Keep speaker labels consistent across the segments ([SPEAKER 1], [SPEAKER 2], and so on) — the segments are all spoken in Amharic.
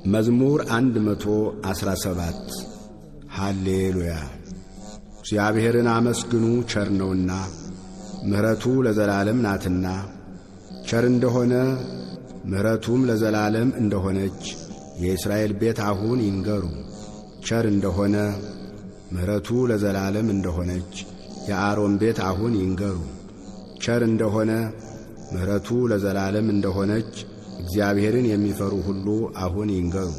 [SPEAKER 1] መዝሙር 117 ሃሌሉያ። እግዚአብሔርን አመስግኑ ቸር ነውና፣ ምሕረቱ ለዘላለም ናትና። ቸር እንደሆነ ምሕረቱም ለዘላለም እንደሆነች የእስራኤል ቤት አሁን ይንገሩ። ቸር እንደሆነ ምሕረቱ ለዘላለም እንደሆነች የአሮን ቤት አሁን ይንገሩ። ቸር እንደሆነ ምሕረቱ ለዘላለም እንደሆነች እግዚአብሔርን የሚፈሩ ሁሉ አሁን ይንገሩ።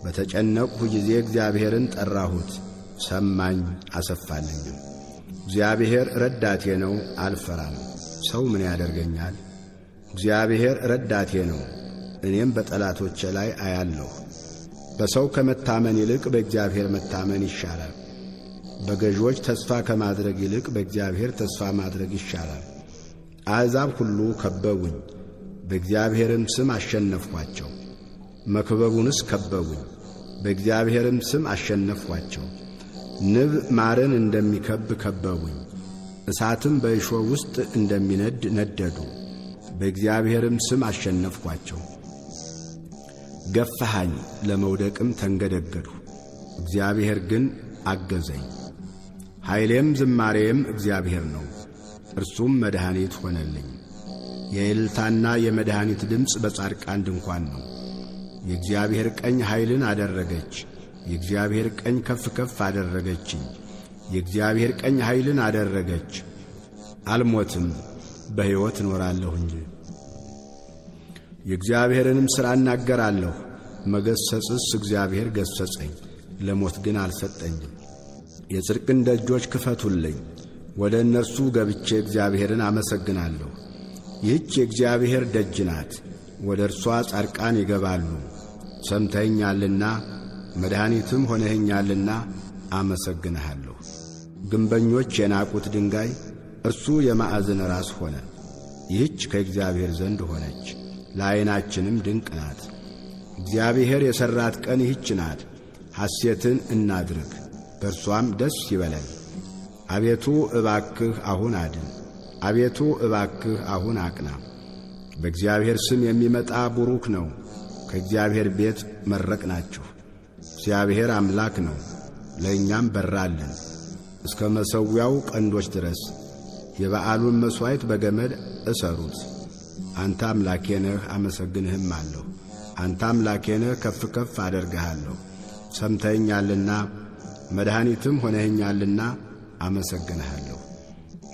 [SPEAKER 1] በተጨነቅሁ ጊዜ እግዚአብሔርን ጠራሁት፣ ሰማኝ አሰፋልኝም። እግዚአብሔር ረዳቴ ነው፣ አልፈራም። ሰው ምን ያደርገኛል? እግዚአብሔር ረዳቴ ነው፣ እኔም በጠላቶቼ ላይ አያለሁ። በሰው ከመታመን ይልቅ በእግዚአብሔር መታመን ይሻላል። በገዦች ተስፋ ከማድረግ ይልቅ በእግዚአብሔር ተስፋ ማድረግ ይሻላል። አሕዛብ ሁሉ ከበቡኝ፣ በእግዚአብሔርም ስም አሸነፍኋቸው። መክበቡንስ ከበቡኝ፣ በእግዚአብሔርም ስም አሸነፍኋቸው። ንብ ማርን እንደሚከብ ከበቡኝ፣ እሳትም በእሾህ ውስጥ እንደሚነድ ነደዱ። በእግዚአብሔርም ስም አሸነፍኋቸው። ገፋሃኝ፣ ለመውደቅም ተንገደገድሁ፣ እግዚአብሔር ግን አገዘኝ። ኃይሌም ዝማሬም እግዚአብሔር ነው፣ እርሱም መድኃኒት ሆነልኝ። የእልልታና የመድኃኒት ድምፅ በጻድቃን ድንኳን ነው። የእግዚአብሔር ቀኝ ኃይልን አደረገች፣ የእግዚአብሔር ቀኝ ከፍ ከፍ አደረገችኝ። የእግዚአብሔር ቀኝ ኃይልን አደረገች፣ አልሞትም በሕይወት እኖራለሁ እንጂ። የእግዚአብሔርንም ሥራ እናገራለሁ። መገሰጽስ እግዚአብሔር ገሰጸኝ፣ ለሞት ግን አልሰጠኝም። የጽድቅን ደጆች ክፈቱልኝ፣ ወደ እነርሱ ገብቼ እግዚአብሔርን አመሰግናለሁ። ይህች የእግዚአብሔር ደጅ ናት፣ ወደ እርሷ ጻድቃን ይገባሉ። ሰምተኸኛልና መድኃኒትም ሆነኸኛልና አመሰግንሃለሁ። ግንበኞች የናቁት ድንጋይ እርሱ የማዕዘን ራስ ሆነ። ይህች ከእግዚአብሔር ዘንድ ሆነች፣ ለዓይናችንም ድንቅ ናት። እግዚአብሔር የሠራት ቀን ይህች ናት። ሐሴትን እናድርግ፣ በእርሷም ደስ ይበለን። አቤቱ እባክህ አሁን አድን፣ አቤቱ እባክህ አሁን አቅና። በእግዚአብሔር ስም የሚመጣ ቡሩክ ነው። ከእግዚአብሔር ቤት መረቅናችሁ። እግዚአብሔር አምላክ ነው፣ ለእኛም በራልን። እስከ መሠዊያው ቀንዶች ድረስ የበዓሉን መሥዋዕት በገመድ እሰሩት። አንተ አምላኬ ነህ፣ አመሰግንህም አለሁ። አንተ አምላኬ ነህ፣ ከፍ ከፍ አደርግሃለሁ። ሰምተኸኛልና መድኃኒትም ሆነኸኛልና አመሰግንሃለሁ።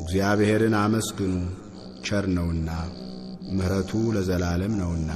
[SPEAKER 1] እግዚአብሔርን አመስግኑ፣ ቸር ነውና ምሕረቱ ለዘላለም ነውና።